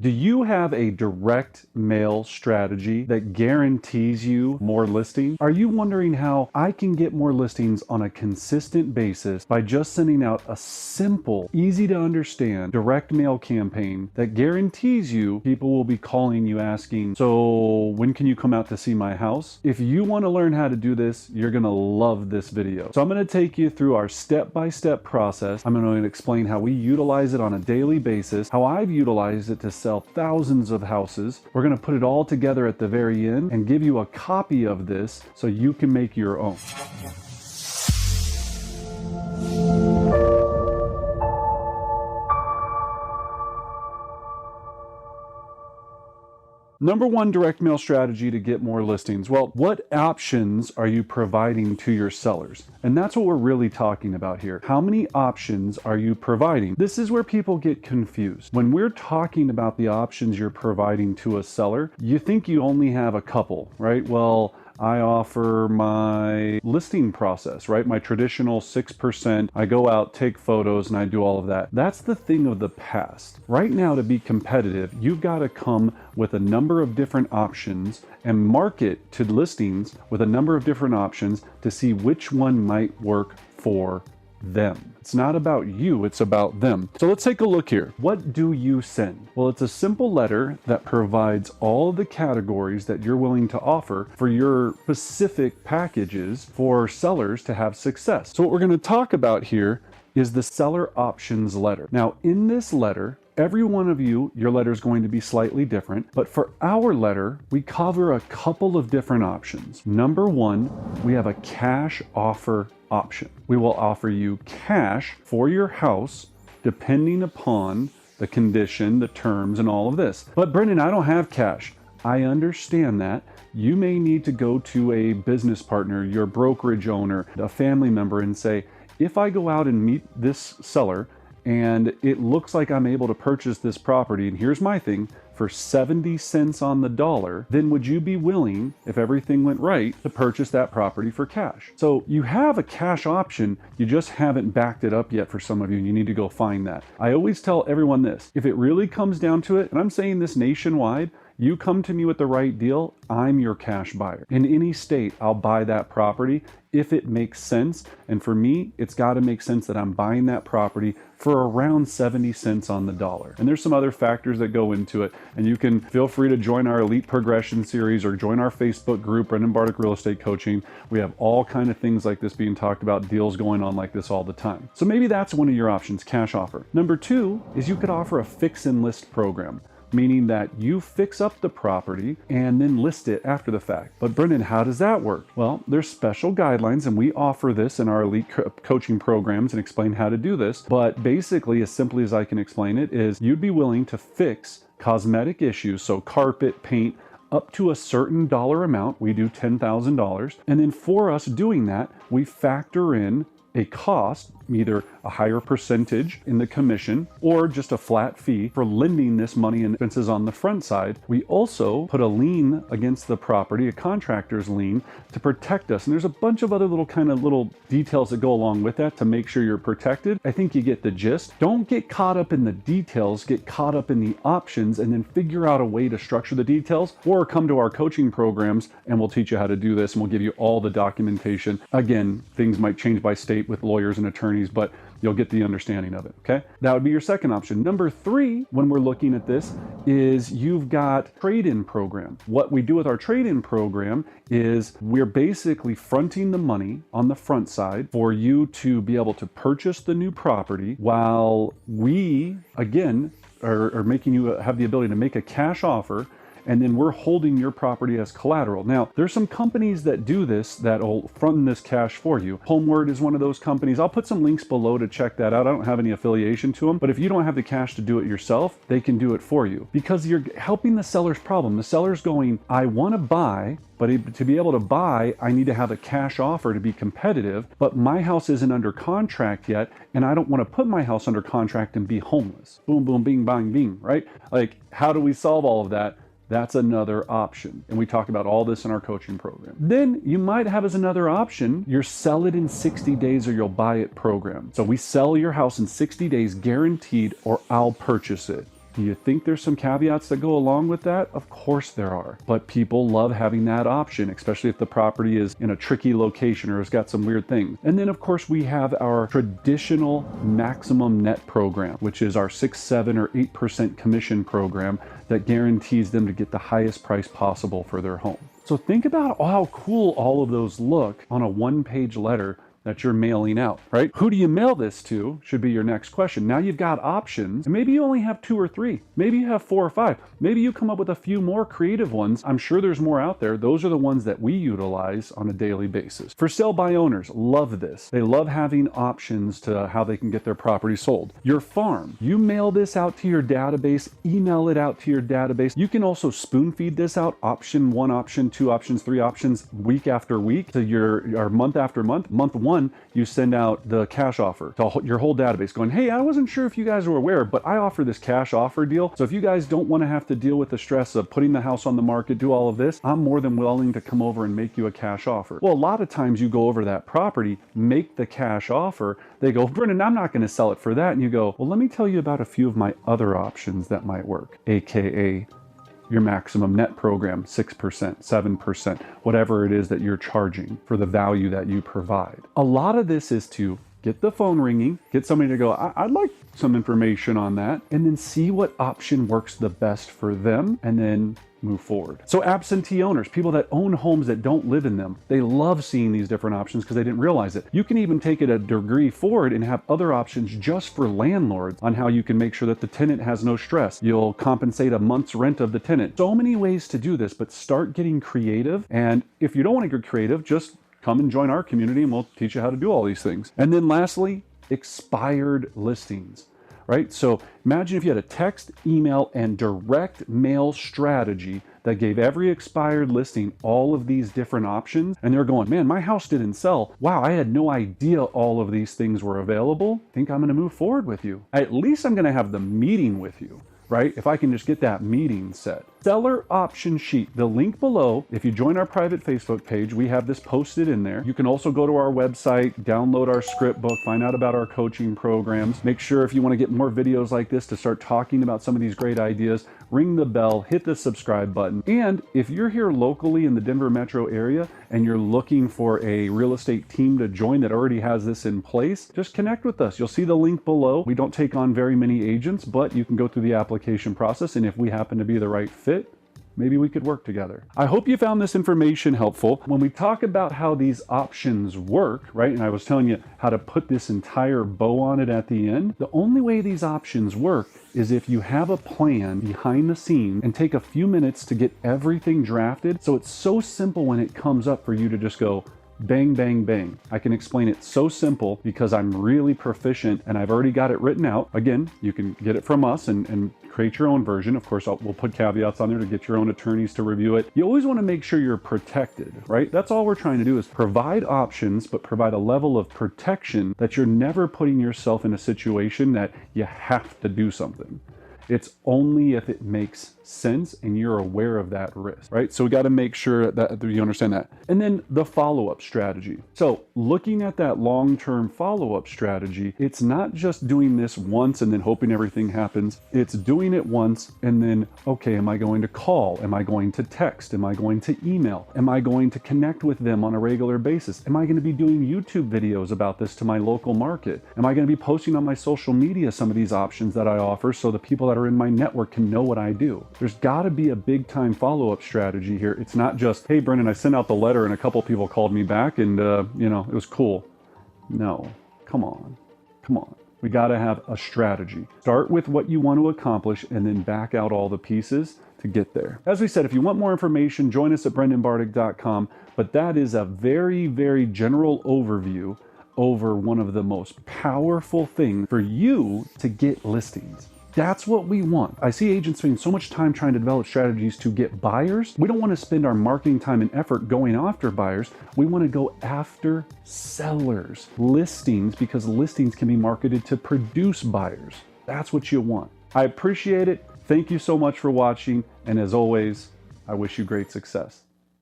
Do you have a direct mail strategy that guarantees you more listings? Are you wondering how I can get more listings on a consistent basis by just sending out a simple, easy to understand direct mail campaign that guarantees you people will be calling you asking, so when can you come out to see my house? If you want to learn how to do this, you're going to love this video. So I'm going to take you through our step-by-step process. I'm going to explain how we utilize it on a daily basis, how I've utilized it to sell thousands of houses. We're going to put it all together at the very end and give you a copy of this so you can make your own. Number one direct mail strategy to get more listings. Well, what options are you providing to your sellers? And that's what we're really talking about here. How many options are you providing? This is where people get confused. When we're talking about the options you're providing to a seller, you think you only have a couple, right? Well, I offer my listing process, right? My traditional 6%. I go out, take photos, and I do all of that. That's the thing of the past. Right now, to be competitive, you've got to come with a number of different options and market to listings with a number of different options to see which one might work for them. It's not about you, it's about them. So let's take a look here. What do you send? Well, it's a simple letter that provides all the categories that you're willing to offer for your specific packages for sellers to have success. So what we're going to talk about here is the seller options letter. Now, in this letter, every one of you, your letter is going to be slightly different, but for our letter, we cover a couple of different options. Number one, we have a cash offer option. We will offer you cash for your house depending upon the condition, the terms, and all of this. But Brendan, I don't have cash. I understand that. You may need to go to a business partner, your brokerage owner, a family member, and say, if I go out and meet this seller and it looks like I'm able to purchase this property, and here's my thing, for 70 cents on the dollar, then would you be willing, if everything went right, to purchase that property for cash? So you have a cash option, you just haven't backed it up yet for some of you, and you need to go find that. I always tell everyone this, if it really comes down to it, and I'm saying this nationwide, you come to me with the right deal, I'm your cash buyer. In any state, I'll buy that property if it makes sense. And for me, it's got to make sense that I'm buying that property for around 70 cents on the dollar. And there's some other factors that go into it. And you can feel free to join our Elite Progression series or join our Facebook group, Brendan Bardick Real Estate Coaching. We have all kind of things like this being talked about, deals going on like this all the time. So maybe that's one of your options, cash offer. Number two is you could offer a fix and list program, meaning that you fix up the property and then list it after the fact. But Brendan, how does that work? Well, there's special guidelines, and we offer this in our elite coaching programs and explain how to do this. But basically, as simply as I can explain it, is you'd be willing to fix cosmetic issues, so carpet, paint, up to a certain dollar amount. We do $10,000. And then for us doing that, we factor in a cost, either a higher percentage in the commission or just a flat fee for lending this money and expenses on the front side. We also put a lien against the property, a contractor's lien, to protect us. And there's a bunch of other little details that go along with that to make sure you're protected. I think you get the gist. Don't get caught up in the details, get caught up in the options, and then figure out a way to structure the details, or come to our coaching programs and we'll teach you how to do this and we'll give you all the documentation. Again, things might change by state with lawyers and attorneys, but you'll get the understanding of it, okay? That would be your second option. Number three, when we're looking at this, is you've got trade-in program. What we do with our trade-in program is we're basically fronting the money on the front side for you to be able to purchase the new property while we, again, are making you have the ability to make a cash offer, and then we're holding your property as collateral. Now, there's some companies that do this that'll front this cash for you. Homeward is one of those companies. I'll put some links below to check that out. I don't have any affiliation to them, but if you don't have the cash to do it yourself, they can do it for you because you're helping the seller's problem. The seller's going, I want to buy, but to be able to buy, I need to have a cash offer to be competitive, but my house isn't under contract yet, and I don't want to put my house under contract and be homeless. Boom, boom, bing, bang, bing, right? Like, how do we solve all of that? That's another option. And we talk about all this in our coaching program. Then you might have as another option, your sell it in 60 days or you'll buy it program. So we sell your house in 60 days guaranteed or I'll purchase it. Do you think there's some caveats that go along with that? Of course there are. But people love having that option, especially if the property is in a tricky location or has got some weird things. And then of course we have our traditional maximum net program, which is our 6, 7, or 8% commission program that guarantees them to get the highest price possible for their home. So think about how cool all of those look on a one-page letter that you're mailing out, right? Who do you mail this to should be your next question. Now you've got options, and maybe you only have 2 or 3. Maybe you have 4 or 5. Maybe you come up with a few more creative ones. I'm sure there's more out there. Those are the ones that we utilize on a daily basis. For sale by owners, love this. They love having options to how they can get their property sold. Your farm, you mail this out to your database, email it out to your database. You can also spoon feed this out, option 1, option 2, options 3, options week after week to your month after month. Month 1, you send out the cash offer to your whole database going, hey, I wasn't sure if you guys were aware, but I offer this cash offer deal. So if you guys don't want to have to deal with the stress of putting the house on the market, do all of this, I'm more than willing to come over and make you a cash offer. Well, a lot of times you go over that property, make the cash offer. They go, Brendan, I'm not going to sell it for that. And you go, well, let me tell you about a few of my other options that might work, AKA your maximum net program, 6%, 7%, whatever it is that you're charging for the value that you provide. A lot of this is to get the phone ringing, get somebody to go, I'd like some information on that, and then see what option works the best for them, and then move forward. So absentee owners, people that own homes that don't live in them, they love seeing these different options because they didn't realize it. You can even take it a degree forward and have other options just for landlords on how you can make sure that the tenant has no stress. You'll compensate a month's rent of the tenant. So many ways to do this, but start getting creative. And if you don't want to get creative, just come and join our community and we'll teach you how to do all these things. And then lastly, expired listings. Right? So imagine if you had a text, email, and direct mail strategy that gave every expired listing all of these different options. And they're going, man, my house didn't sell. Wow, I had no idea all of these things were available. I think I'm going to move forward with you. At least I'm going to have the meeting with you. Right? If I can just get that meeting set. Seller option sheet, the link below. If you join our private Facebook page, we have this posted in there. You can also go to our website, download our script book, find out about our coaching programs. Make sure if you want to get more videos like this to start talking about some of these great ideas, ring the bell, hit the subscribe button. And if you're here locally in the Denver metro area and you're looking for a real estate team to join that already has this in place, just connect with us. You'll see the link below. We don't take on very many agents, but you can go through the application process. And if we happen to be the right fit, maybe we could work together. I hope you found this information helpful. When we talk about how these options work, right, and I was telling you how to put this entire bow on it at the end, the only way these options work is if you have a plan behind the scenes and take a few minutes to get everything drafted. So it's so simple when it comes up for you to just go, bang, bang, bang. I can explain it so simple because I'm really proficient and I've already got it written out. Again, you can get it from us and create your own version. Of course, we'll put caveats on there to get your own attorneys to review it. You always want to make sure you're protected, right? That's all we're trying to do is provide options, but provide a level of protection that you're never putting yourself in a situation that you have to do something. It's only if it makes sense and you're aware of that risk, right? So we got to make sure that you understand that. And then the follow-up strategy. So looking at that long-term follow-up strategy, it's not just doing this once and then hoping everything happens. It's doing it once and then, okay, am I going to call? Am I going to text? Am I going to email? Am I going to connect with them on a regular basis? Am I going to be doing YouTube videos about this to my local market? Am I going to be posting on my social media some of these options that I offer so the people that are in my network can know what I do? There's got to be a big time follow-up strategy here. It's not just, hey, Brendan, I sent out the letter and a couple people called me back and, it was cool. No, come on. We got to have a strategy. Start with what you want to accomplish and then back out all the pieces to get there. As we said, if you want more information, join us at brendanbardick.com. But that is a very, very general overview over one of the most powerful things for you to get listings. That's what we want. I see agents spending so much time trying to develop strategies to get buyers. We don't want to spend our marketing time and effort going after buyers. We want to go after sellers, listings, because listings can be marketed to produce buyers. That's what you want. I appreciate it. Thank you so much for watching. And as always, I wish you great success.